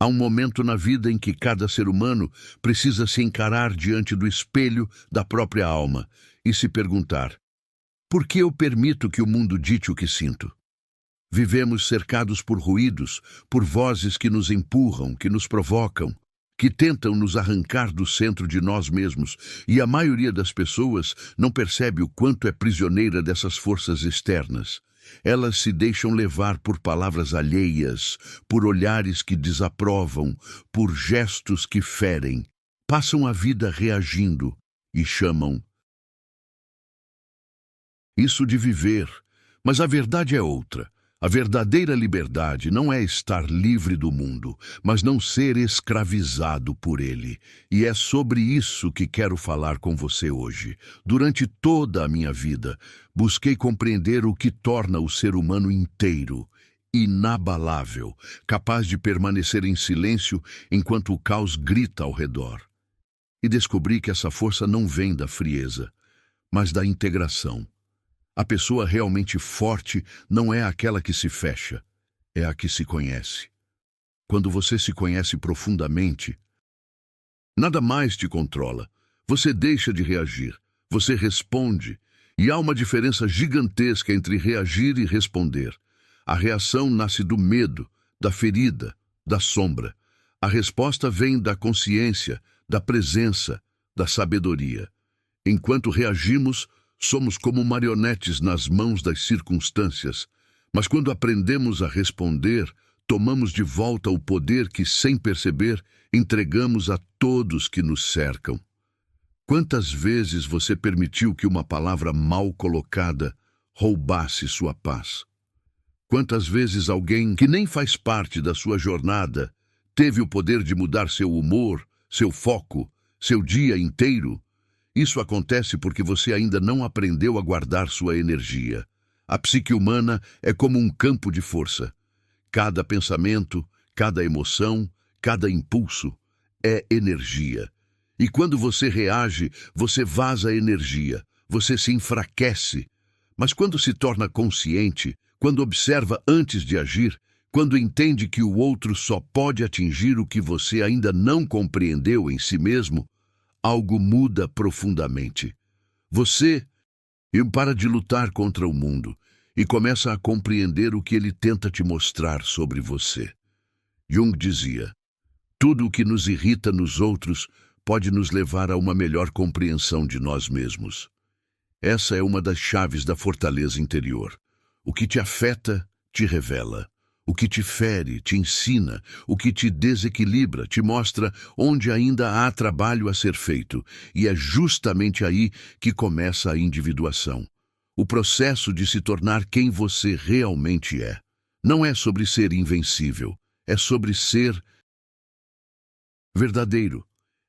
Há um momento na vida em que cada ser humano precisa se encarar diante do espelho da própria alma e se perguntar: por que eu permito que o mundo dite o que sinto? Vivemos cercados por ruídos, por vozes que nos empurram, que nos provocam, que tentam nos arrancar do centro de nós mesmos, e a maioria das pessoas não percebe o quanto é prisioneira dessas forças externas. Elas se deixam levar por palavras alheias, por olhares que desaprovam, por gestos que ferem. Passam a vida reagindo e chamam isso de viver, mas a verdade é outra. A verdadeira liberdade não é estar livre do mundo, mas não ser escravizado por ele. E é sobre isso que quero falar com você hoje. Durante toda a minha vida, busquei compreender o que torna o ser humano inteiro, inabalável, capaz de permanecer em silêncio enquanto o caos grita ao redor. E descobri que essa força não vem da frieza, mas da integração. A pessoa realmente forte não é aquela que se fecha, é a que se conhece. Quando você se conhece profundamente, nada mais te controla. Você deixa de reagir, você responde, e há uma diferença gigantesca entre reagir e responder. A reação nasce do medo, da ferida, da sombra. A resposta vem da consciência, da presença, da sabedoria. Enquanto reagimos, somos como marionetes nas mãos das circunstâncias, mas quando aprendemos a responder, tomamos de volta o poder que, sem perceber, entregamos a todos que nos cercam. Quantas vezes você permitiu que uma palavra mal colocada roubasse sua paz? Quantas vezes alguém que nem faz parte da sua jornada teve o poder de mudar seu humor, seu foco, seu dia inteiro? Isso acontece porque você ainda não aprendeu a guardar sua energia. A psique humana é como um campo de força. Cada pensamento, cada emoção, cada impulso é energia. E quando você reage, você vaza energia, você se enfraquece. Mas quando se torna consciente, quando observa antes de agir, quando entende que o outro só pode atingir o que você ainda não compreendeu em si mesmo, algo muda profundamente. Você para de lutar contra o mundo e começa a compreender o que ele tenta te mostrar sobre você. Jung dizia: tudo o que nos irrita nos outros pode nos levar a uma melhor compreensão de nós mesmos. Essa é uma das chaves da fortaleza interior. O que te afeta, te revela. O que te fere, te ensina. O que te desequilibra, te mostra onde ainda há trabalho a ser feito. E é justamente aí que começa a individuação. O processo de se tornar quem você realmente é. Não é sobre ser invencível. É sobre ser verdadeiro.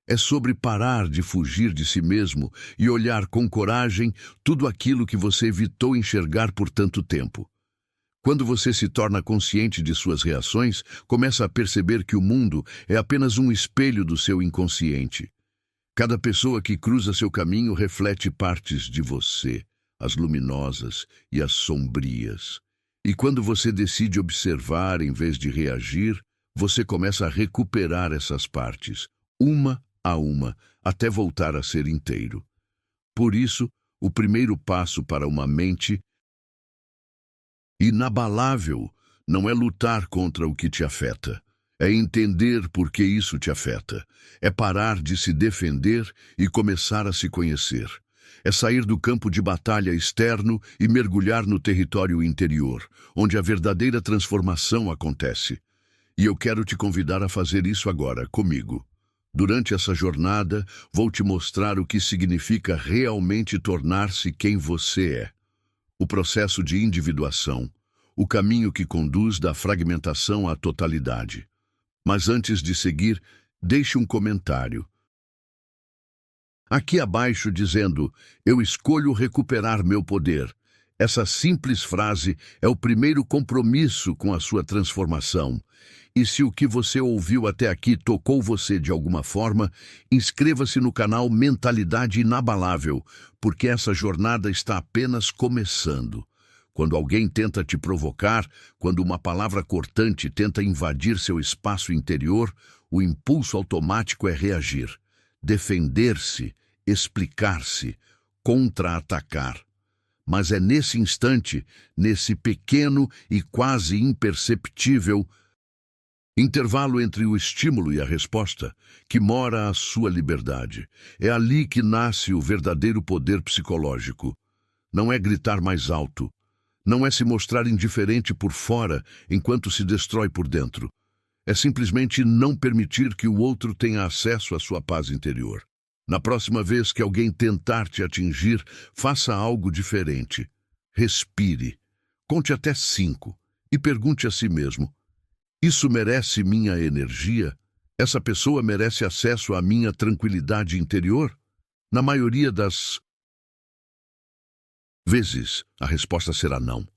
É sobre parar de fugir de si mesmo e olhar com coragem tudo aquilo que você evitou enxergar por tanto tempo. Quando você se torna consciente de suas reações, começa a perceber que o mundo é apenas um espelho do seu inconsciente. Cada pessoa que cruza seu caminho reflete partes de você, as luminosas e as sombrias. E quando você decide observar em vez de reagir, você começa a recuperar essas partes, uma a uma, até voltar a ser inteiro. Por isso, o primeiro passo para uma mente inabalável não é lutar contra o que te afeta. É entender por que isso te afeta. É parar de se defender e começar a se conhecer. É sair do campo de batalha externo e mergulhar no território interior, onde a verdadeira transformação acontece. E eu quero te convidar a fazer isso agora, comigo. Durante essa jornada, vou te mostrar o que significa realmente tornar-se quem você é. O processo de individuação, o caminho que conduz da fragmentação à totalidade. Mas antes de seguir, deixe um comentário aqui abaixo dizendo: eu escolho recuperar meu poder. Essa simples frase é o primeiro compromisso com a sua transformação. E se o que você ouviu até aqui tocou você de alguma forma, inscreva-se no canal Mentalidade Inabalável, porque essa jornada está apenas começando. Quando alguém tenta te provocar, quando uma palavra cortante tenta invadir seu espaço interior, o impulso automático é reagir, defender-se, explicar-se, contra-atacar. Mas é nesse instante, nesse pequeno e quase imperceptível intervalo entre o estímulo e a resposta, que mora a sua liberdade. É ali que nasce o verdadeiro poder psicológico. Não é gritar mais alto. Não é se mostrar indiferente por fora enquanto se destrói por dentro. É simplesmente não permitir que o outro tenha acesso à sua paz interior. Na próxima vez que alguém tentar te atingir, faça algo diferente. Respire. Conte até 5 e pergunte a si mesmo: isso merece minha energia? Essa pessoa merece acesso à minha tranquilidade interior? Na maioria das vezes, a resposta será não.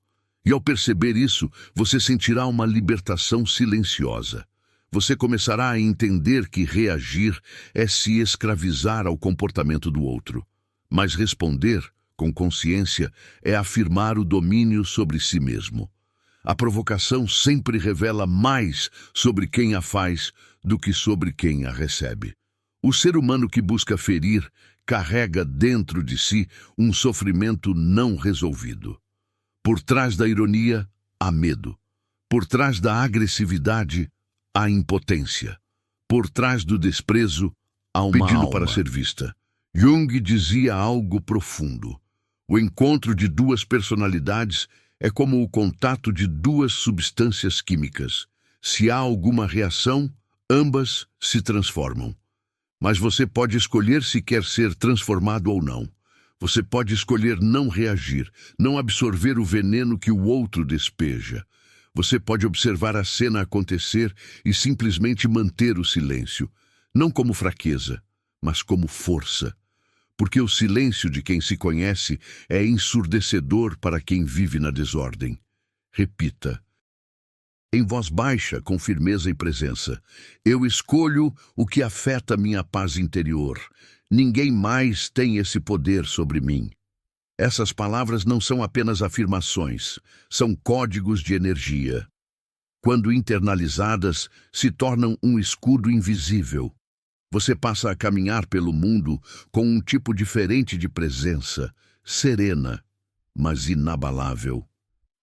E ao perceber isso, você sentirá uma libertação silenciosa. Você começará a entender que reagir é se escravizar ao comportamento do outro. Mas responder, com consciência, é afirmar o domínio sobre si mesmo. A provocação sempre revela mais sobre quem a faz do que sobre quem a recebe. O ser humano que busca ferir carrega dentro de si um sofrimento não resolvido. Por trás da ironia, há medo. Por trás da agressividade, há impotência. Por trás do desprezo, há uma pedido para ser vista. Jung dizia algo profundo. O encontro de duas personalidades é como o contato de duas substâncias químicas. Se há alguma reação, ambas se transformam. Mas você pode escolher se quer ser transformado ou não. Você pode escolher não reagir, não absorver o veneno que o outro despeja. Você pode observar a cena acontecer e simplesmente manter o silêncio, não como fraqueza, mas como força. Porque o silêncio de quem se conhece é ensurdecedor para quem vive na desordem. Repita, em voz baixa, com firmeza e presença: eu escolho o que afeta minha paz interior. Ninguém mais tem esse poder sobre mim. Essas palavras não são apenas afirmações, são códigos de energia. Quando internalizadas, se tornam um escudo invisível. Você passa a caminhar pelo mundo com um tipo diferente de presença, serena, mas inabalável.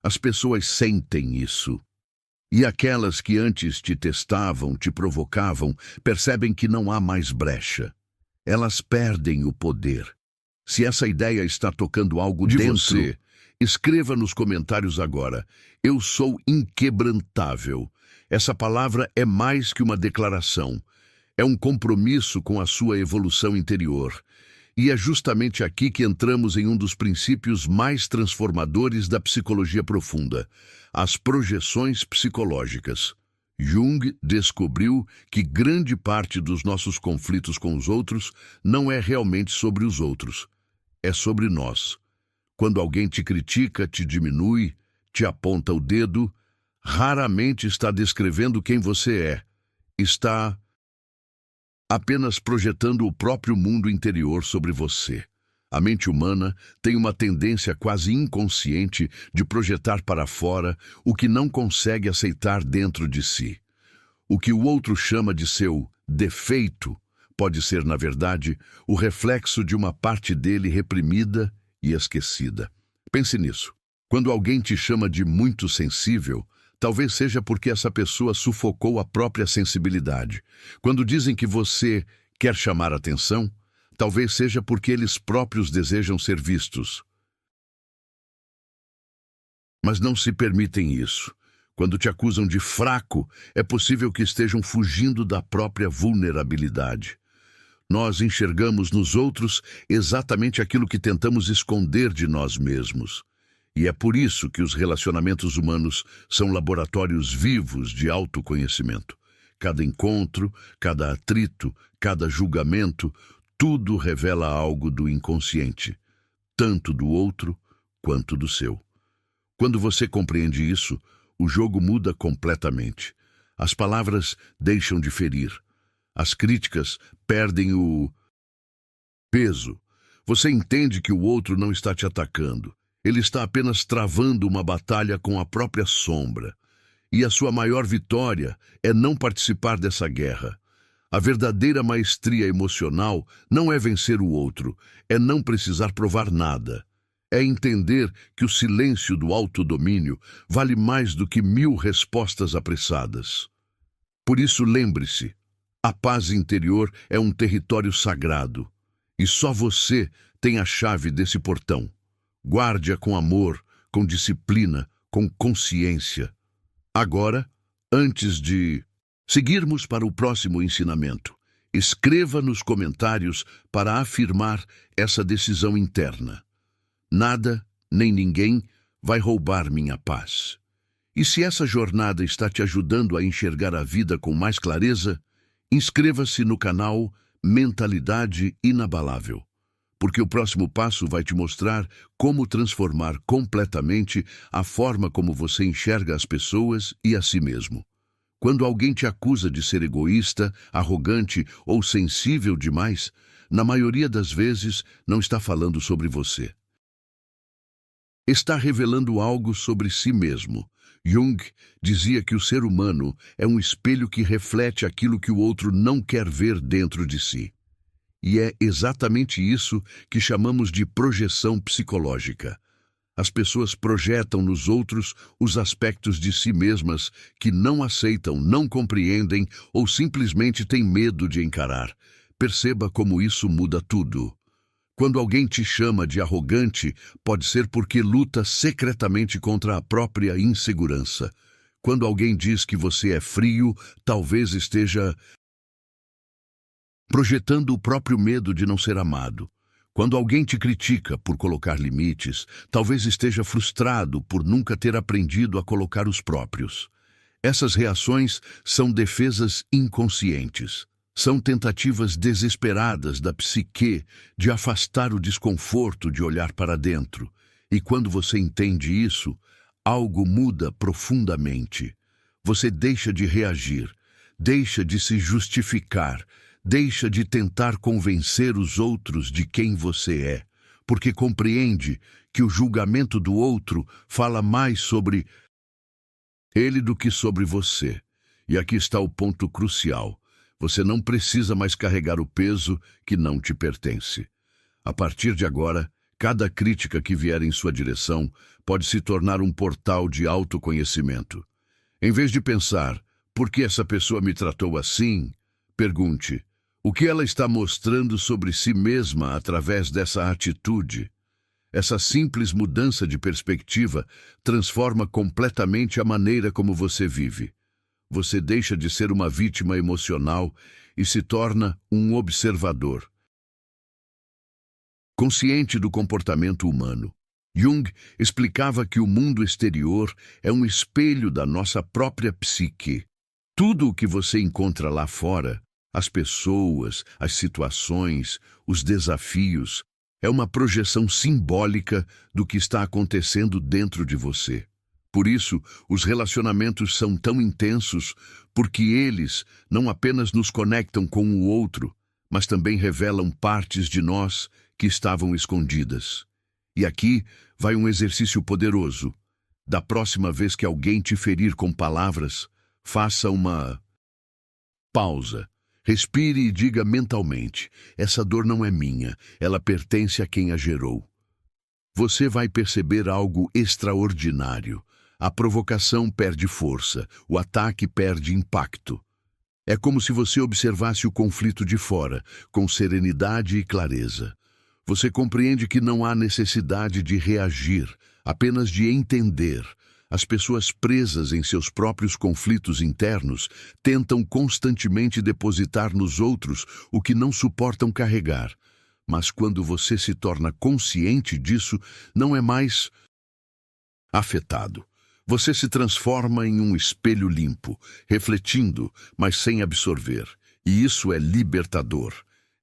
As pessoas sentem isso. E aquelas que antes te testavam, te provocavam, percebem que não há mais brecha. Elas perdem o poder. Se essa ideia está tocando algo de você, escreva nos comentários agora: eu sou inquebrantável. Essa palavra é mais que uma declaração. É um compromisso com a sua evolução interior. E é justamente aqui que entramos em um dos princípios mais transformadores da psicologia profunda: as projeções psicológicas. Jung descobriu que grande parte dos nossos conflitos com os outros não é realmente sobre os outros, é sobre nós. Quando alguém te critica, te diminui, te aponta o dedo, raramente está descrevendo quem você é. Está apenas projetando o próprio mundo interior sobre você. A mente humana tem uma tendência quase inconsciente de projetar para fora o que não consegue aceitar dentro de si. O que o outro chama de seu defeito pode ser, na verdade, o reflexo de uma parte dele reprimida e esquecida. Pense nisso. Quando alguém te chama de muito sensível, talvez seja porque essa pessoa sufocou a própria sensibilidade. Quando dizem que você quer chamar atenção, talvez seja porque eles próprios desejam ser vistos. Mas não se permitem isso. Quando te acusam de fraco, é possível que estejam fugindo da própria vulnerabilidade. Nós enxergamos nos outros exatamente aquilo que tentamos esconder de nós mesmos. E é por isso que os relacionamentos humanos são laboratórios vivos de autoconhecimento. Cada encontro, cada atrito, cada julgamento, tudo revela algo do inconsciente, tanto do outro quanto do seu. Quando você compreende isso, o jogo muda completamente. As palavras deixam de ferir. As críticas perdem o peso. Você entende que o outro não está te atacando. Ele está apenas travando uma batalha com a própria sombra. E a sua maior vitória é não participar dessa guerra. A verdadeira maestria emocional não é vencer o outro, é não precisar provar nada. É entender que o silêncio do autodomínio vale mais do que 1000 respostas apressadas. Por isso, lembre-se, a paz interior é um território sagrado, e só você tem a chave desse portão. Guarde-a com amor, com disciplina, com consciência. Agora, antes de seguirmos para o próximo ensinamento, escreva nos comentários para afirmar essa decisão interna. Nada, nem ninguém, vai roubar minha paz. E se essa jornada está te ajudando a enxergar a vida com mais clareza, inscreva-se no canal Mentalidade Inabalável, porque o próximo passo vai te mostrar como transformar completamente a forma como você enxerga as pessoas e a si mesmo. Quando alguém te acusa de ser egoísta, arrogante ou sensível demais, na maioria das vezes não está falando sobre você. Está revelando algo sobre si mesmo. Jung dizia que o ser humano é um espelho que reflete aquilo que o outro não quer ver dentro de si. E é exatamente isso que chamamos de projeção psicológica. As pessoas projetam nos outros os aspectos de si mesmas que não aceitam, não compreendem ou simplesmente têm medo de encarar. Perceba como isso muda tudo. Quando alguém te chama de arrogante, pode ser porque luta secretamente contra a própria insegurança. Quando alguém diz que você é frio, talvez esteja projetando o próprio medo de não ser amado. Quando alguém te critica por colocar limites, talvez esteja frustrado por nunca ter aprendido a colocar os próprios. Essas reações são defesas inconscientes. São tentativas desesperadas da psique de afastar o desconforto de olhar para dentro. E quando você entende isso, algo muda profundamente. Você deixa de reagir, deixa de se justificar, deixa de tentar convencer os outros de quem você é, porque compreende que o julgamento do outro fala mais sobre ele do que sobre você. E aqui está o ponto crucial. Você não precisa mais carregar o peso que não te pertence. A partir de agora, cada crítica que vier em sua direção pode se tornar um portal de autoconhecimento. Em vez de pensar, por que essa pessoa me tratou assim? Pergunte, o que ela está mostrando sobre si mesma através dessa atitude? Essa simples mudança de perspectiva transforma completamente a maneira como você vive. Você deixa de ser uma vítima emocional e se torna um observador, consciente do comportamento humano. Jung explicava que o mundo exterior é um espelho da nossa própria psique. Tudo o que você encontra lá fora, as pessoas, as situações, os desafios, é uma projeção simbólica do que está acontecendo dentro de você. Por isso, os relacionamentos são tão intensos, porque eles não apenas nos conectam com o outro, mas também revelam partes de nós que estavam escondidas. E aqui vai um exercício poderoso. Da próxima vez que alguém te ferir com palavras, faça uma pausa. Respire e diga mentalmente, essa dor não é minha, ela pertence a quem a gerou. Você vai perceber algo extraordinário. A provocação perde força, o ataque perde impacto. É como se você observasse o conflito de fora, com serenidade e clareza. Você compreende que não há necessidade de reagir, apenas de entender. As pessoas presas em seus próprios conflitos internos tentam constantemente depositar nos outros o que não suportam carregar. Mas quando você se torna consciente disso, não é mais afetado. Você se transforma em um espelho limpo, refletindo, mas sem absorver. E isso é libertador.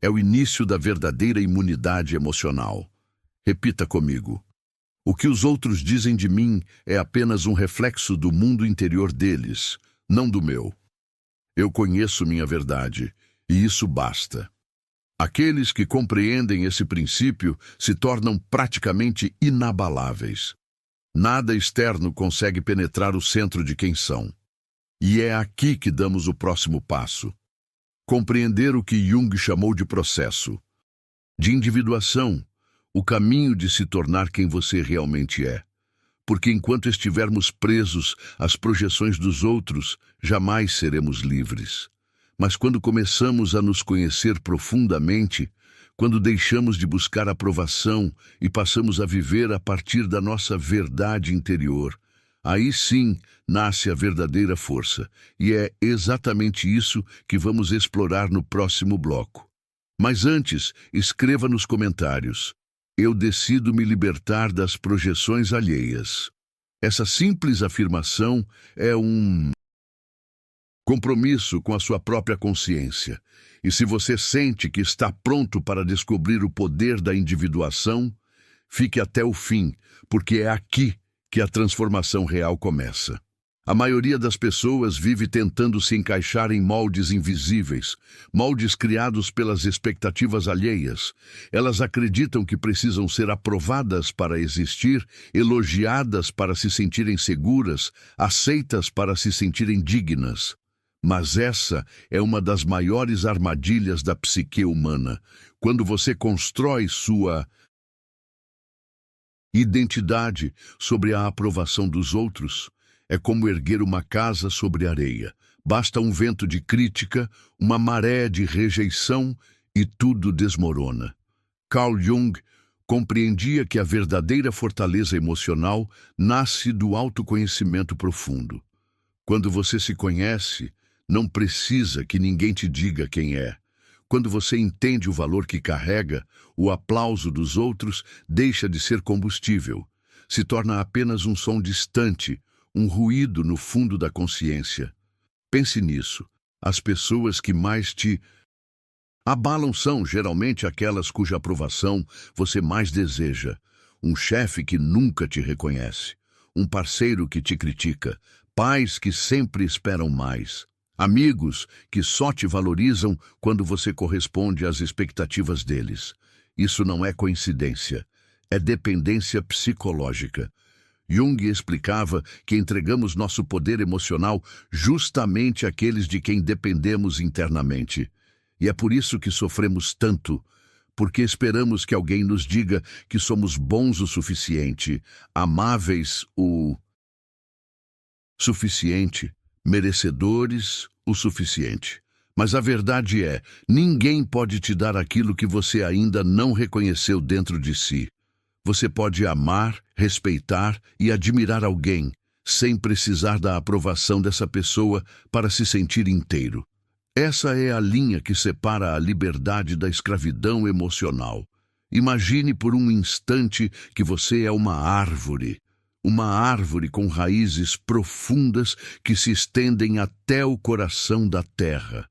É o início da verdadeira imunidade emocional. Repita comigo. O que os outros dizem de mim é apenas um reflexo do mundo interior deles, não do meu. Eu conheço minha verdade, e isso basta. Aqueles que compreendem esse princípio se tornam praticamente inabaláveis. Nada externo consegue penetrar o centro de quem são. E é aqui que damos o próximo passo. Compreender o que Jung chamou de processo de individuação, o caminho de se tornar quem você realmente é. Porque enquanto estivermos presos às projeções dos outros, jamais seremos livres. Mas quando começamos a nos conhecer profundamente, quando deixamos de buscar aprovação e passamos a viver a partir da nossa verdade interior, aí sim nasce a verdadeira força. E é exatamente isso que vamos explorar no próximo bloco. Mas antes, escreva nos comentários: eu decido me libertar das projeções alheias. Essa simples afirmação é um compromisso com a sua própria consciência. E se você sente que está pronto para descobrir o poder da individuação, fique até o fim, porque é aqui que a transformação real começa. A maioria das pessoas vive tentando se encaixar em moldes invisíveis, moldes criados pelas expectativas alheias. Elas acreditam que precisam ser aprovadas para existir, elogiadas para se sentirem seguras, aceitas para se sentirem dignas. Mas essa é uma das maiores armadilhas da psique humana. Quando você constrói sua identidade sobre a aprovação dos outros, é como erguer uma casa sobre areia. Basta um vento de crítica, uma maré de rejeição e tudo desmorona. Carl Jung compreendia que a verdadeira fortaleza emocional nasce do autoconhecimento profundo. Quando você se conhece, não precisa que ninguém te diga quem é. Quando você entende o valor que carrega, o aplauso dos outros deixa de ser combustível. Se torna apenas um som distante, um ruído no fundo da consciência. Pense nisso. As pessoas que mais te abalam são, geralmente, aquelas cuja aprovação você mais deseja. Um chefe que nunca te reconhece. Um parceiro que te critica. Pais que sempre esperam mais. Amigos que só te valorizam quando você corresponde às expectativas deles. Isso não é coincidência. É dependência psicológica. Jung explicava que entregamos nosso poder emocional justamente àqueles de quem dependemos internamente. E é por isso que sofremos tanto, porque esperamos que alguém nos diga que somos bons o suficiente, amáveis o suficiente, merecedores o suficiente. Mas a verdade é, ninguém pode te dar aquilo que você ainda não reconheceu dentro de si. Você pode amar, respeitar e admirar alguém, sem precisar da aprovação dessa pessoa para se sentir inteiro. Essa é a linha que separa a liberdade da escravidão emocional. Imagine por um instante que você é uma árvore com raízes profundas que se estendem até o coração da terra.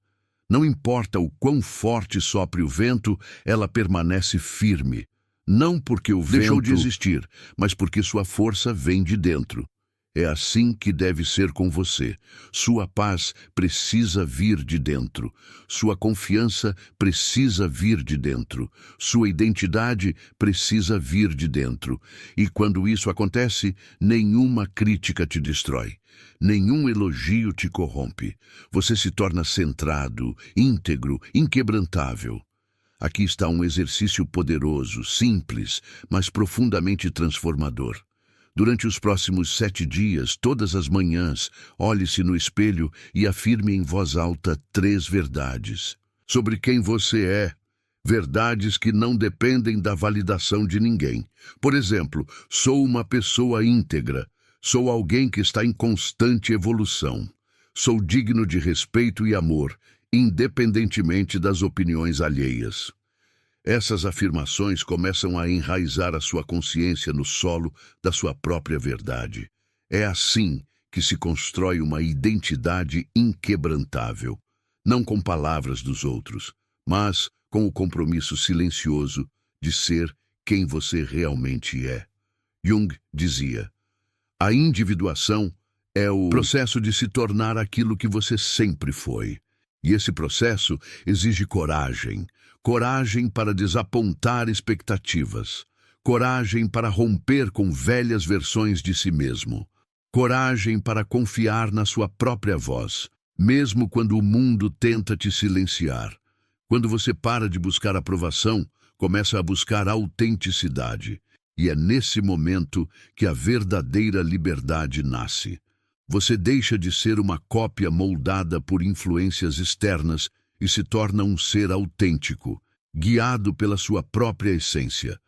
Não importa o quão forte sopre o vento, ela permanece firme. Não porque o vento deixou de existir, mas porque sua força vem de dentro. É assim que deve ser com você. Sua paz precisa vir de dentro. Sua confiança precisa vir de dentro. Sua identidade precisa vir de dentro. E quando isso acontece, nenhuma crítica te destrói. Nenhum elogio te corrompe. Você se torna centrado, íntegro, inquebrantável. Aqui está um exercício poderoso, simples, mas profundamente transformador. Durante os próximos 7 dias, todas as manhãs, olhe-se no espelho e afirme em voz alta 3 verdades. Sobre quem você é, verdades que não dependem da validação de ninguém. Por exemplo, sou uma pessoa íntegra, sou alguém que está em constante evolução. Sou digno de respeito e amor, independentemente das opiniões alheias. Essas afirmações começam a enraizar a sua consciência no solo da sua própria verdade. É assim que se constrói uma identidade inquebrantável, não com palavras dos outros, mas com o compromisso silencioso de ser quem você realmente é. Jung dizia: a individuação é o processo de se tornar aquilo que você sempre foi. E esse processo exige coragem. coragem para desapontar expectativas, coragem para romper com velhas versões de si mesmo, coragem para confiar na sua própria voz, mesmo quando o mundo tenta te silenciar. Quando você para de buscar aprovação, começa a buscar autenticidade. E é nesse momento que a verdadeira liberdade nasce. Você deixa de ser uma cópia moldada por influências externas e se torna um ser autêntico, guiado pela sua própria essência,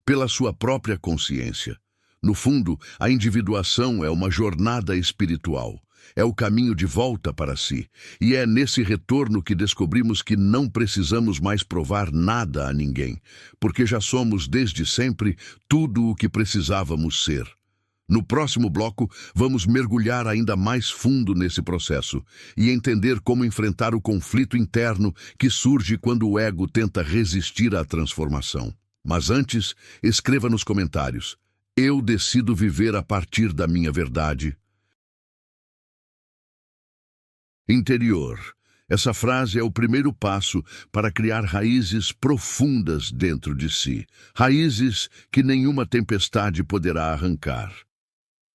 pela sua própria consciência. No fundo, a individuação é uma jornada espiritual. É o caminho de volta para si. E é nesse retorno que descobrimos que não precisamos mais provar nada a ninguém, porque já somos desde sempre tudo o que precisávamos ser. No próximo bloco, vamos mergulhar ainda mais fundo nesse processo e entender como enfrentar o conflito interno que surge quando o ego tenta resistir à transformação. Mas antes, escreva nos comentários: eu decido viver a partir da minha verdade interior. Essa frase é o primeiro passo para criar raízes profundas dentro de si, raízes que nenhuma tempestade poderá arrancar.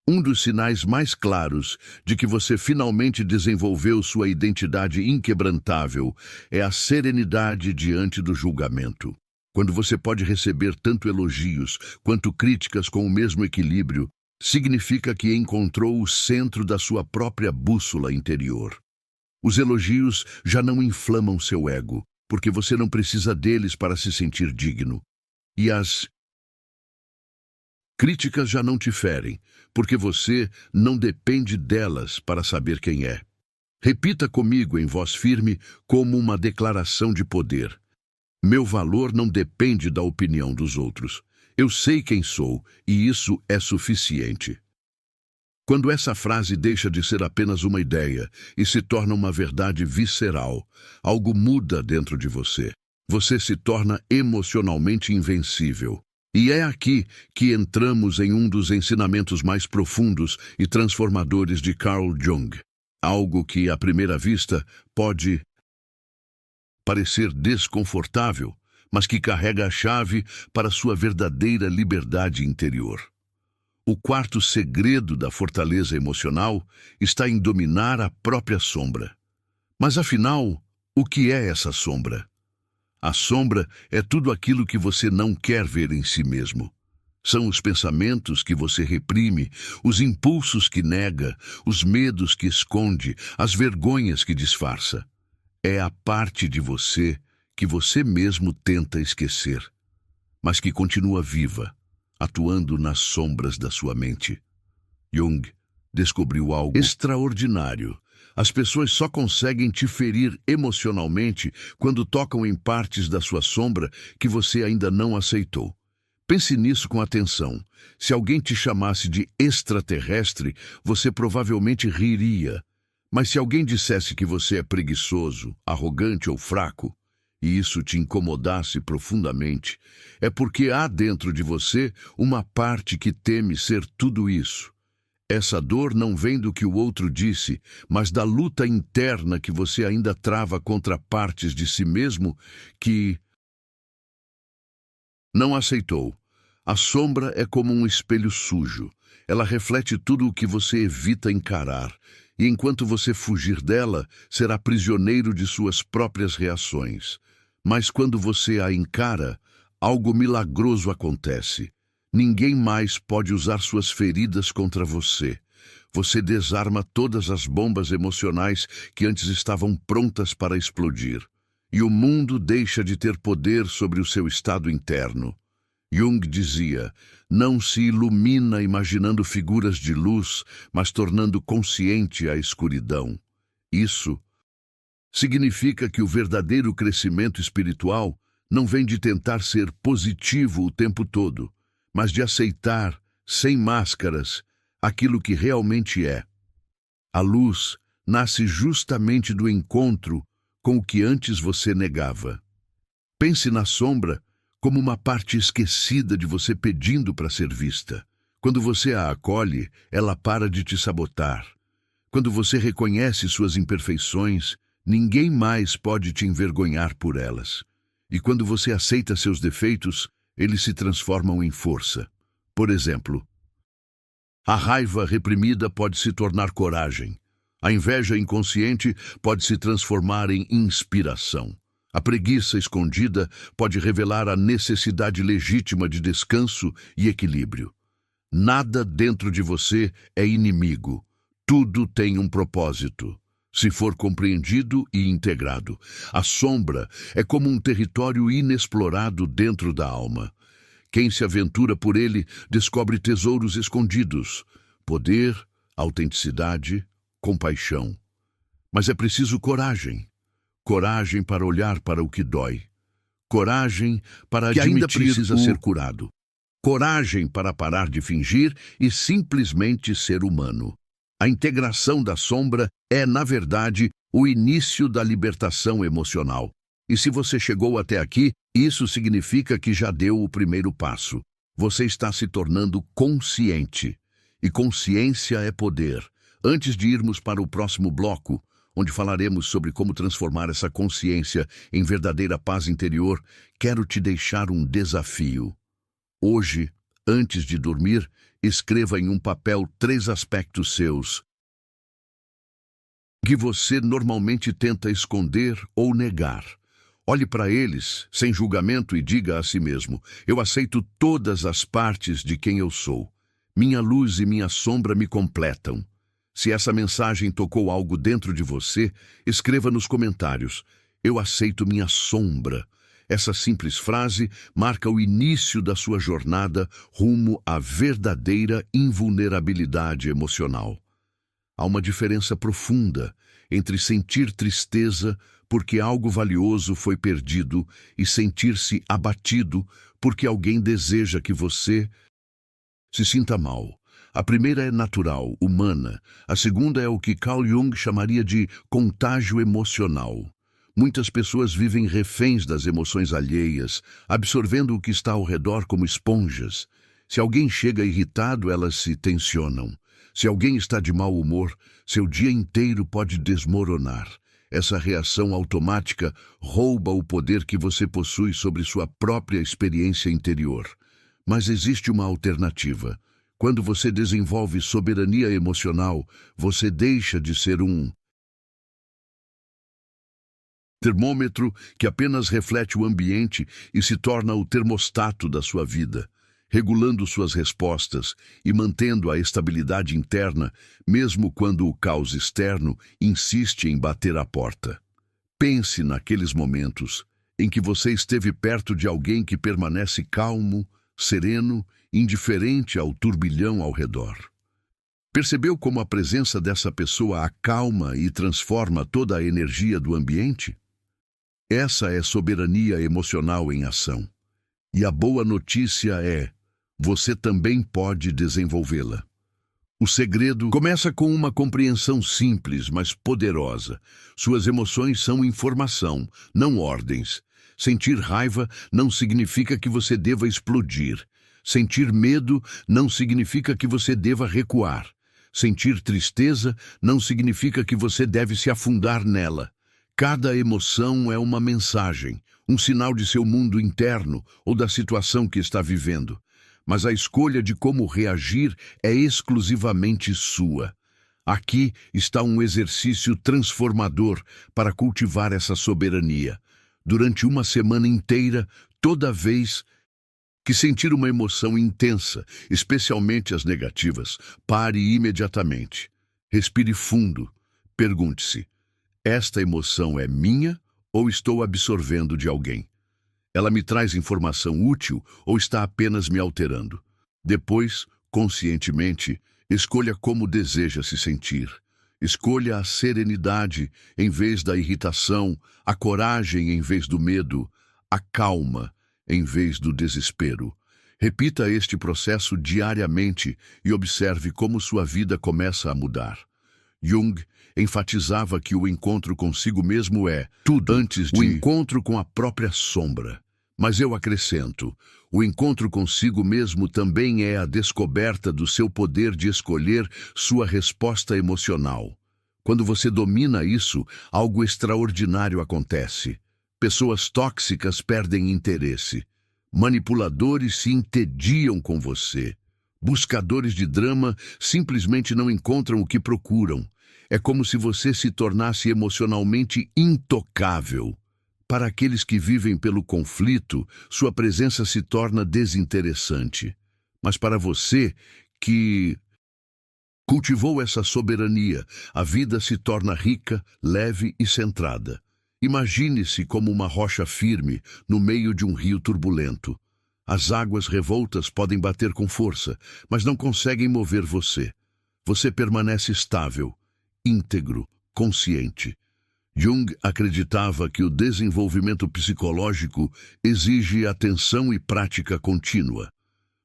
Um dos sinais mais claros de que você finalmente desenvolveu sua identidade inquebrantável é a serenidade diante do julgamento. Quando você pode receber tanto elogios quanto críticas com o mesmo equilíbrio, significa que encontrou o centro da sua própria bússola interior. Os elogios já não inflamam seu ego, porque você não precisa deles para se sentir digno. E as críticas já não te ferem, porque você não depende delas para saber quem é. Repita comigo em voz firme como uma declaração de poder: meu valor não depende da opinião dos outros. Eu sei quem sou, e isso é suficiente. Quando essa frase deixa de ser apenas uma ideia e se torna uma verdade visceral, algo muda dentro de você. Você se torna emocionalmente invencível. E é aqui que entramos em um dos ensinamentos mais profundos e transformadores de Carl Jung. Algo que, à primeira vista, pode parecer desconfortável, mas que carrega a chave para sua verdadeira liberdade interior. O quarto segredo da fortaleza emocional está em dominar a própria sombra. Mas afinal, o que é essa sombra? A sombra é tudo aquilo que você não quer ver em si mesmo. São os pensamentos que você reprime, os impulsos que nega, os medos que esconde, as vergonhas que disfarça. É a parte de você que você mesmo tenta esquecer, mas que continua viva, atuando nas sombras da sua mente. Jung descobriu algo extraordinário. As pessoas só conseguem te ferir emocionalmente quando tocam em partes da sua sombra que você ainda não aceitou. Pense nisso com atenção. Se alguém te chamasse de extraterrestre, você provavelmente riria. Mas se alguém dissesse que você é preguiçoso, arrogante ou fraco, e isso te incomodasse profundamente, é porque há dentro de você uma parte que teme ser tudo isso. Essa dor não vem do que o outro disse, mas da luta interna que você ainda trava contra partes de si mesmo que não aceitou. A sombra é como um espelho sujo. Ela reflete tudo o que você evita encarar, e enquanto você fugir dela, será prisioneiro de suas próprias reações. Mas quando você a encara, algo milagroso acontece. Ninguém mais pode usar suas feridas contra você. Você desarma todas as bombas emocionais que antes estavam prontas para explodir. E o mundo deixa de ter poder sobre o seu estado interno. Jung dizia: não se ilumina imaginando figuras de luz, mas tornando consciente a escuridão. Isso significa que o verdadeiro crescimento espiritual não vem de tentar ser positivo o tempo todo, mas de aceitar, sem máscaras, aquilo que realmente é. A luz nasce justamente do encontro com o que antes você negava. Pense na sombra como uma parte esquecida de você pedindo para ser vista. Quando você a acolhe, ela para de te sabotar. Quando você reconhece suas imperfeições, ninguém mais pode te envergonhar por elas. E quando você aceita seus defeitos, eles se transformam em força. Por exemplo, a raiva reprimida pode se tornar coragem. A inveja inconsciente pode se transformar em inspiração. A preguiça escondida pode revelar a necessidade legítima de descanso e equilíbrio. Nada dentro de você é inimigo. Tudo tem um propósito, se for compreendido e integrado. A sombra é como um território inexplorado dentro da alma. Quem se aventura por ele descobre tesouros escondidos, poder, autenticidade, compaixão. Mas é preciso coragem. Coragem para olhar para o que dói. Coragem para admitir que ainda precisa ser curado. Coragem para parar de fingir e simplesmente ser humano. A integração da sombra é, na verdade, o início da libertação emocional. E se você chegou até aqui, isso significa que já deu o primeiro passo. Você está se tornando consciente. E consciência é poder. Antes de irmos para o próximo bloco, onde falaremos sobre como transformar essa consciência em verdadeira paz interior, quero te deixar um desafio. Hoje, antes de dormir, escreva em um papel 3 aspectos seus que você normalmente tenta esconder ou negar. Olhe para eles, sem julgamento, e diga a si mesmo: eu aceito todas as partes de quem eu sou. Minha luz e minha sombra me completam. Se essa mensagem tocou algo dentro de você, escreva nos comentários: eu aceito minha sombra. Essa simples frase marca o início da sua jornada rumo à verdadeira invulnerabilidade emocional. Há uma diferença profunda entre sentir tristeza porque algo valioso foi perdido e sentir-se abatido porque alguém deseja que você se sinta mal. A primeira é natural, humana. A segunda é o que Carl Jung chamaria de contágio emocional. Muitas pessoas vivem reféns das emoções alheias, absorvendo o que está ao redor como esponjas. Se alguém chega irritado, elas se tensionam. Se alguém está de mau humor, seu dia inteiro pode desmoronar. Essa reação automática rouba o poder que você possui sobre sua própria experiência interior. Mas existe uma alternativa. Quando você desenvolve soberania emocional, você deixa de ser um termômetro que apenas reflete o ambiente e se torna o termostato da sua vida, regulando suas respostas e mantendo a estabilidade interna, mesmo quando o caos externo insiste em bater à porta. Pense naqueles momentos em que você esteve perto de alguém que permanece calmo, sereno, indiferente ao turbilhão ao redor. Percebeu como a presença dessa pessoa acalma e transforma toda a energia do ambiente? Essa é soberania emocional em ação. E a boa notícia é: você também pode desenvolvê-la. O segredo começa com uma compreensão simples, mas poderosa. Suas emoções são informação, não ordens. Sentir raiva não significa que você deva explodir. Sentir medo não significa que você deva recuar. Sentir tristeza não significa que você deve se afundar nela. Cada emoção é uma mensagem, um sinal de seu mundo interno ou da situação que está vivendo. Mas a escolha de como reagir é exclusivamente sua. Aqui está um exercício transformador para cultivar essa soberania. Durante uma semana inteira, toda vez que sentir uma emoção intensa, especialmente as negativas, pare imediatamente. Respire fundo. Pergunte-se: esta emoção é minha ou estou absorvendo de alguém? Ela me traz informação útil ou está apenas me alterando? Depois, conscientemente, escolha como deseja se sentir. Escolha a serenidade em vez da irritação, a coragem em vez do medo, a calma em vez do desespero. Repita este processo diariamente e observe como sua vida começa a mudar. Jung enfatizava que o encontro consigo mesmo é tudo antes de o encontro com a própria sombra. Mas eu acrescento, o encontro consigo mesmo também é a descoberta do seu poder de escolher sua resposta emocional. Quando você domina isso, algo extraordinário acontece. Pessoas tóxicas perdem interesse. Manipuladores se entediam com você. Buscadores de drama simplesmente não encontram o que procuram. É como se você se tornasse emocionalmente intocável. Para aqueles que vivem pelo conflito, sua presença se torna desinteressante. Mas para você que cultivou essa soberania, a vida se torna rica, leve e centrada. Imagine-se como uma rocha firme no meio de um rio turbulento. As águas revoltas podem bater com força, mas não conseguem mover você. Você permanece estável, íntegro, consciente. Jung acreditava que o desenvolvimento psicológico exige atenção e prática contínua.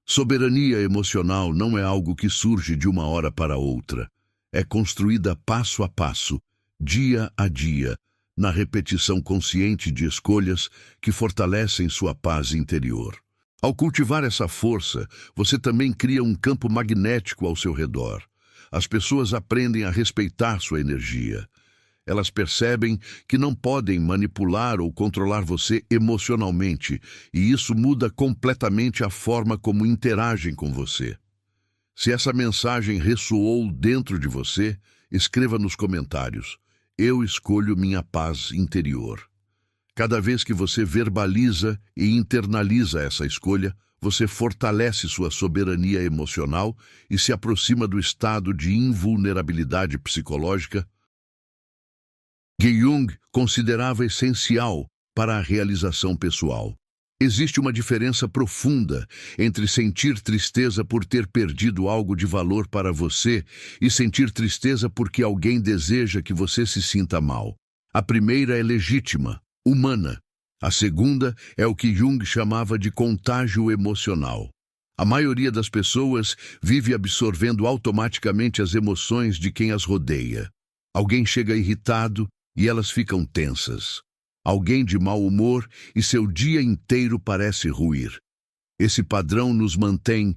Soberania emocional não é algo que surge de uma hora para outra. É construída passo a passo, dia a dia, na repetição consciente de escolhas que fortalecem sua paz interior. Ao cultivar essa força, você também cria um campo magnético ao seu redor. As pessoas aprendem a respeitar sua energia. Elas percebem que não podem manipular ou controlar você emocionalmente, e isso muda completamente a forma como interagem com você. Se essa mensagem ressoou dentro de você, escreva nos comentários: eu escolho minha paz interior. Cada vez que você verbaliza e internaliza essa escolha, você fortalece sua soberania emocional e se aproxima do estado de invulnerabilidade psicológica que Jung considerava essencial para a realização pessoal. Existe uma diferença profunda entre sentir tristeza por ter perdido algo de valor para você e sentir tristeza porque alguém deseja que você se sinta mal. A primeira é legítima, humana. A segunda é o que Jung chamava de contágio emocional. A maioria das pessoas vive absorvendo automaticamente as emoções de quem as rodeia. Alguém chega irritado e elas ficam tensas. Alguém de mau humor e seu dia inteiro parece ruir. Esse padrão nos mantém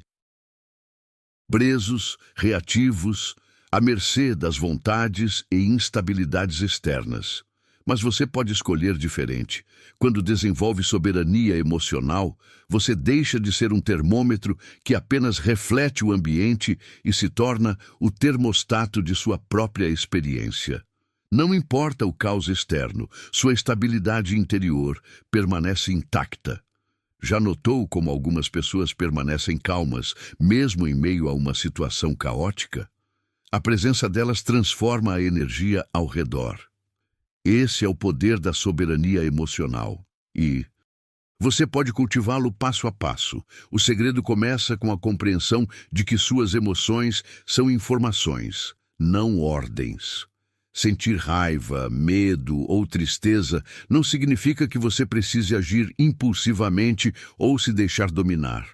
presos, reativos, à mercê das vontades e instabilidades externas. Mas você pode escolher diferente. Quando desenvolve soberania emocional, você deixa de ser um termômetro que apenas reflete o ambiente e se torna o termostato de sua própria experiência. Não importa o caos externo, sua estabilidade interior permanece intacta. Já notou como algumas pessoas permanecem calmas, mesmo em meio a uma situação caótica? A presença delas transforma a energia ao redor. Esse é o poder da soberania emocional. E você pode cultivá-lo passo a passo. O segredo começa com a compreensão de que suas emoções são informações, não ordens. Sentir raiva, medo ou tristeza não significa que você precise agir impulsivamente ou se deixar dominar.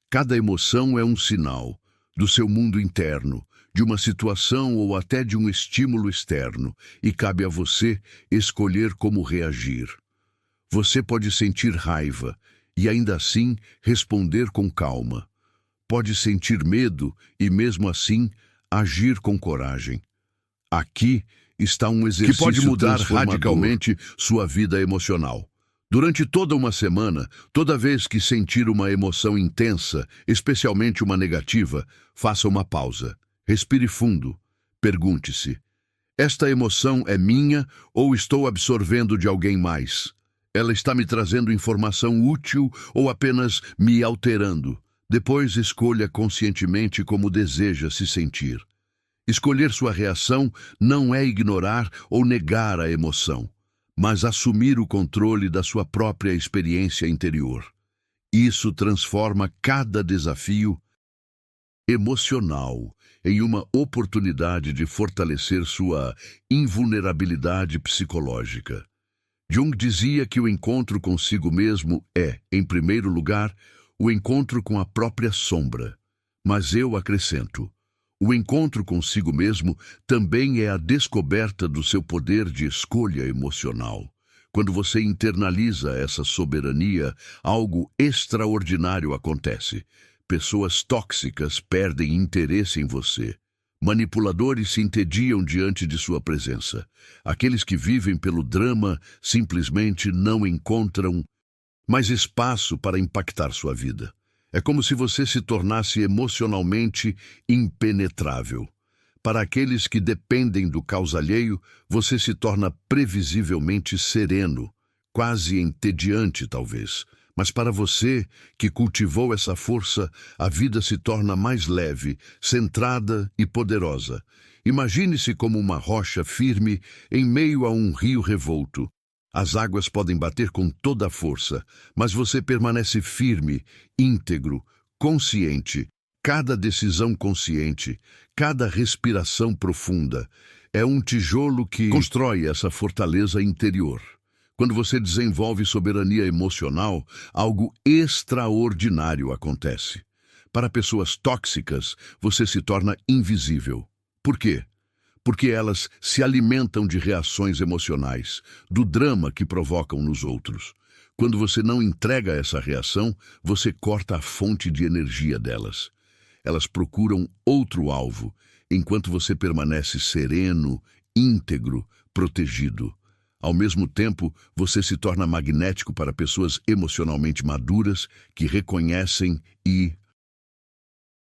Cada emoção é um sinal do seu mundo interno, de uma situação ou até de um estímulo externo, e cabe a você escolher como reagir. Você pode sentir raiva e ainda assim responder com calma. Pode sentir medo e mesmo assim agir com coragem. Aqui está um exercício que pode mudar radicalmente sua vida emocional. Durante toda uma semana, toda vez que sentir uma emoção intensa, especialmente uma negativa, faça uma pausa. Respire fundo. Pergunte-se: esta emoção é minha ou estou absorvendo de alguém mais? Ela está me trazendo informação útil ou apenas me alterando? Depois escolha conscientemente como deseja se sentir. Escolher sua reação não é ignorar ou negar a emoção, mas assumir o controle da sua própria experiência interior. Isso transforma cada desafio emocional em uma oportunidade de fortalecer sua invulnerabilidade psicológica. Jung dizia que o encontro consigo mesmo é, em primeiro lugar, o encontro com a própria sombra. Mas eu acrescento: o encontro consigo mesmo também é a descoberta do seu poder de escolha emocional. Quando você internaliza essa soberania, algo extraordinário acontece. Pessoas tóxicas perdem interesse em você. Manipuladores se entediam diante de sua presença. Aqueles que vivem pelo drama simplesmente não encontram mais espaço para impactar sua vida. É como se você se tornasse emocionalmente impenetrável. Para aqueles que dependem do caos alheio, você se torna previsivelmente sereno, quase entediante talvez. Mas para você, que cultivou essa força, a vida se torna mais leve, centrada e poderosa. Imagine-se como uma rocha firme em meio a um rio revolto. As águas podem bater com toda a força, mas você permanece firme, íntegro, consciente. Cada decisão consciente, cada respiração profunda, é um tijolo que constrói essa fortaleza interior. Quando você desenvolve soberania emocional, algo extraordinário acontece. Para pessoas tóxicas, você se torna invisível. Por quê? Porque elas se alimentam de reações emocionais, do drama que provocam nos outros. Quando você não entrega essa reação, você corta a fonte de energia delas. Elas procuram outro alvo, enquanto você permanece sereno, íntegro, protegido. Ao mesmo tempo, você se torna magnético para pessoas emocionalmente maduras que reconhecem e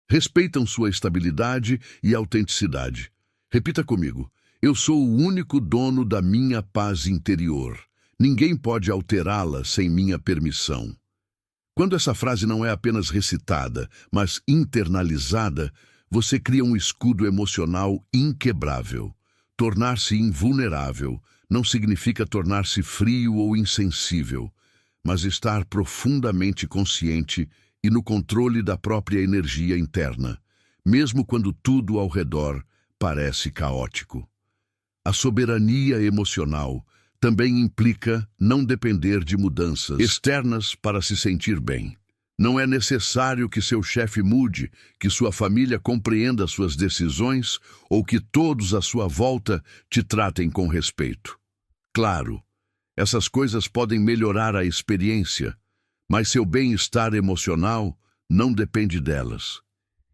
respeitam sua estabilidade e autenticidade. Repita comigo: eu sou o único dono da minha paz interior. Ninguém pode alterá-la sem minha permissão. Quando essa frase não é apenas recitada, mas internalizada, você cria um escudo emocional inquebrável. Tornar-se invulnerável não significa tornar-se frio ou insensível, mas estar profundamente consciente e no controle da própria energia interna, mesmo quando tudo ao redor parece caótico. A soberania emocional também implica não depender de mudanças externas para se sentir bem. Não é necessário que seu chefe mude, que sua família compreenda suas decisões ou que todos à sua volta te tratem com respeito. Claro, essas coisas podem melhorar a experiência, mas seu bem-estar emocional não depende delas.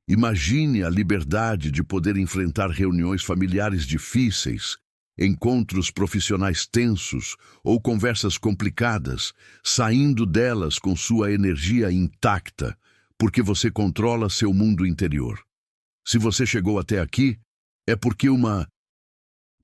Imagine a liberdade de poder enfrentar reuniões familiares difíceis, encontros profissionais tensos ou conversas complicadas, saindo delas com sua energia intacta, porque você controla seu mundo interior. Se você chegou até aqui, é porque uma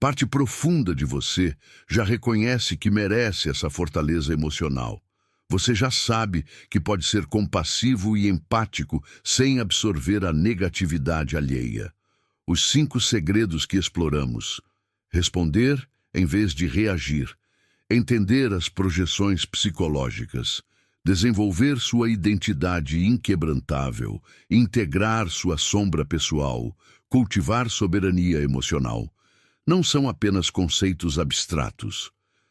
parte profunda de você já reconhece que merece essa fortaleza emocional. Você já sabe que pode ser compassivo e empático sem absorver a negatividade alheia. Os 5 segredos que exploramos: responder em vez de reagir, entender as projeções psicológicas, desenvolver sua identidade inquebrantável, integrar sua sombra pessoal, cultivar soberania emocional. Não são apenas conceitos abstratos.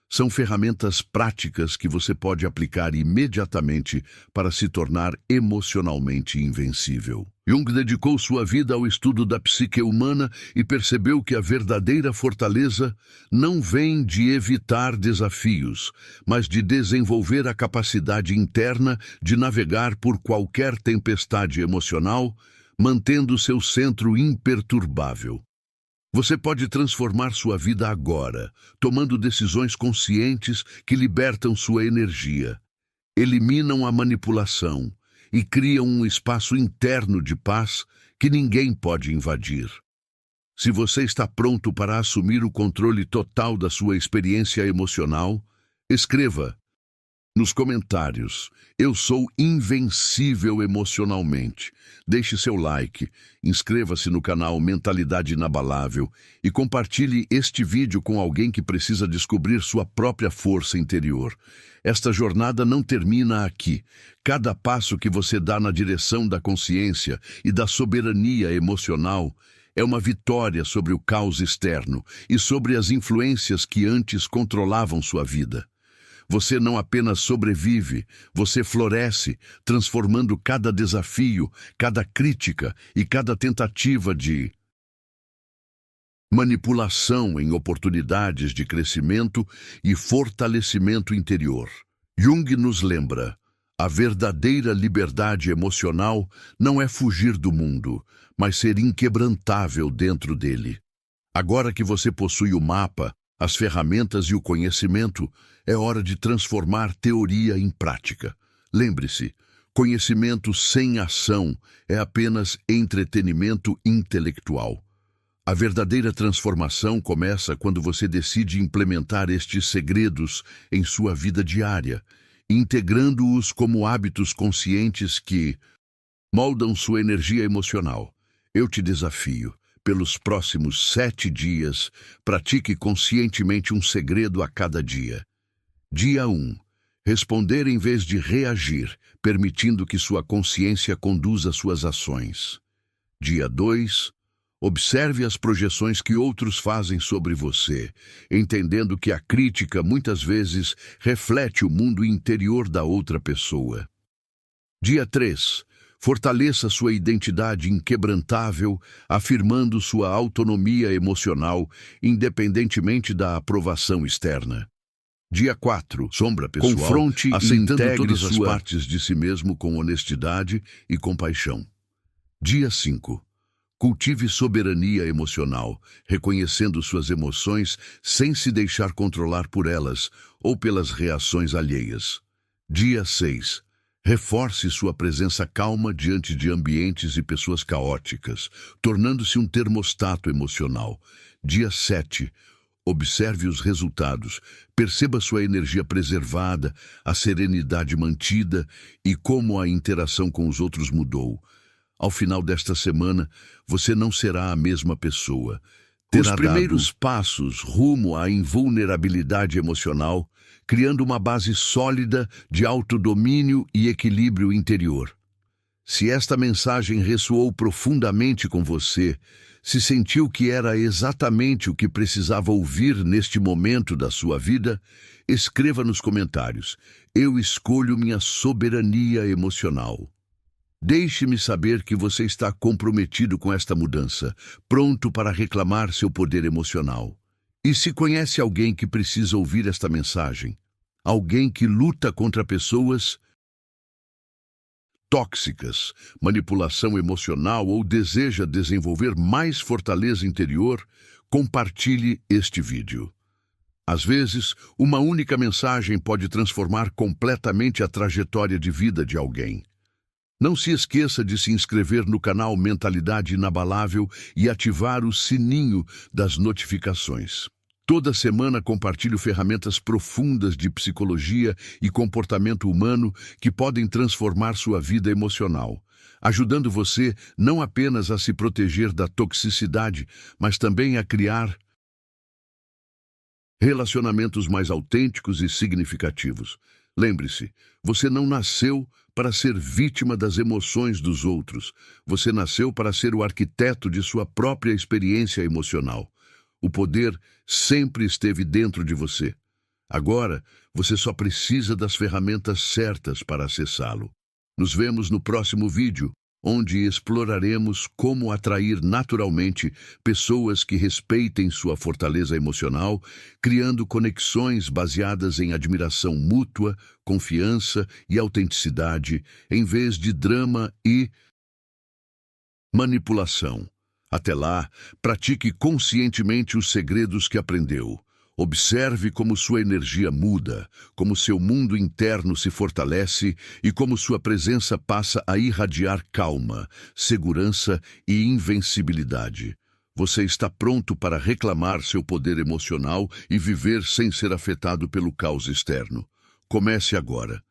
São ferramentas práticas que você pode aplicar imediatamente para se tornar emocionalmente invencível. Jung dedicou sua vida ao estudo da psique humana e percebeu que a verdadeira fortaleza não vem de evitar desafios, mas de desenvolver a capacidade interna de navegar por qualquer tempestade emocional, mantendo seu centro imperturbável. Você pode transformar sua vida agora, tomando decisões conscientes que libertam sua energia, eliminam a manipulação e criam um espaço interno de paz que ninguém pode invadir. Se você está pronto para assumir o controle total da sua experiência emocional, escreva nos comentários: eu sou invencível emocionalmente. Deixe seu like, inscreva-se no canal Mentalidade Inabalável e compartilhe este vídeo com alguém que precisa descobrir sua própria força interior. Esta jornada não termina aqui. Cada passo que você dá na direção da consciência e da soberania emocional é uma vitória sobre o caos externo e sobre as influências que antes controlavam sua vida. Você não apenas sobrevive, você floresce, transformando cada desafio, cada crítica e cada tentativa de manipulação em oportunidades de crescimento e fortalecimento interior. Jung nos lembra: a verdadeira liberdade emocional não é fugir do mundo, mas ser inquebrantável dentro dele. Agora que você possui o mapa, as ferramentas e o conhecimento, é hora de transformar teoria em prática. Lembre-se, conhecimento sem ação é apenas entretenimento intelectual. A verdadeira transformação começa quando você decide implementar estes segredos em sua vida diária, integrando-os como hábitos conscientes que moldam sua energia emocional. Eu te desafio. Pelos próximos 7 dias, pratique conscientemente um segredo a cada dia. Dia 1. Responder em vez de reagir, permitindo que sua consciência conduza suas ações. Dia 2. Observe as projeções que outros fazem sobre você, entendendo que a crítica muitas vezes reflete o mundo interior da outra pessoa. Dia 3. Fortaleça sua identidade inquebrantável, afirmando sua autonomia emocional, independentemente da aprovação externa. Dia 4. Sombra pessoal. Confronte aceitando todas as partes de si mesmo com honestidade e compaixão. Dia 5. Cultive soberania emocional, reconhecendo suas emoções sem se deixar controlar por elas ou pelas reações alheias. Dia 6. Reforce sua presença calma diante de ambientes e pessoas caóticas, tornando-se um termostato emocional. Dia 7. Observe os resultados, perceba sua energia preservada, a serenidade mantida e como a interação com os outros mudou. Ao final desta semana, você não será a mesma pessoa. Terá os primeiros passos rumo à invulnerabilidade emocional, criando uma base sólida de autodomínio e equilíbrio interior. Se esta mensagem ressoou profundamente com você, se sentiu que era exatamente o que precisava ouvir neste momento da sua vida, escreva nos comentários: eu escolho minha soberania emocional. Deixe-me saber que você está comprometido com esta mudança, pronto para reclamar seu poder emocional. E se conhece alguém que precisa ouvir esta mensagem, alguém que luta contra pessoas tóxicas, manipulação emocional ou deseja desenvolver mais fortaleza interior, compartilhe este vídeo. Às vezes, uma única mensagem pode transformar completamente a trajetória de vida de alguém. Não se esqueça de se inscrever no canal Mentalidade Inabalável e ativar o sininho das notificações. Toda semana compartilho ferramentas profundas de psicologia e comportamento humano que podem transformar sua vida emocional, ajudando você não apenas a se proteger da toxicidade, mas também a criar relacionamentos mais autênticos e significativos. Lembre-se, você não nasceu para ser vítima das emoções dos outros. Você nasceu para ser o arquiteto de sua própria experiência emocional. O poder sempre esteve dentro de você. Agora, você só precisa das ferramentas certas para acessá-lo. Nos vemos no próximo vídeo, onde exploraremos como atrair naturalmente pessoas que respeitem sua fortaleza emocional, criando conexões baseadas em admiração mútua, confiança e autenticidade, em vez de drama e manipulação. Até lá, pratique conscientemente os segredos que aprendeu. Observe como sua energia muda, como seu mundo interno se fortalece e como sua presença passa a irradiar calma, segurança e invencibilidade. Você está pronto para reclamar seu poder emocional e viver sem ser afetado pelo caos externo. Comece agora.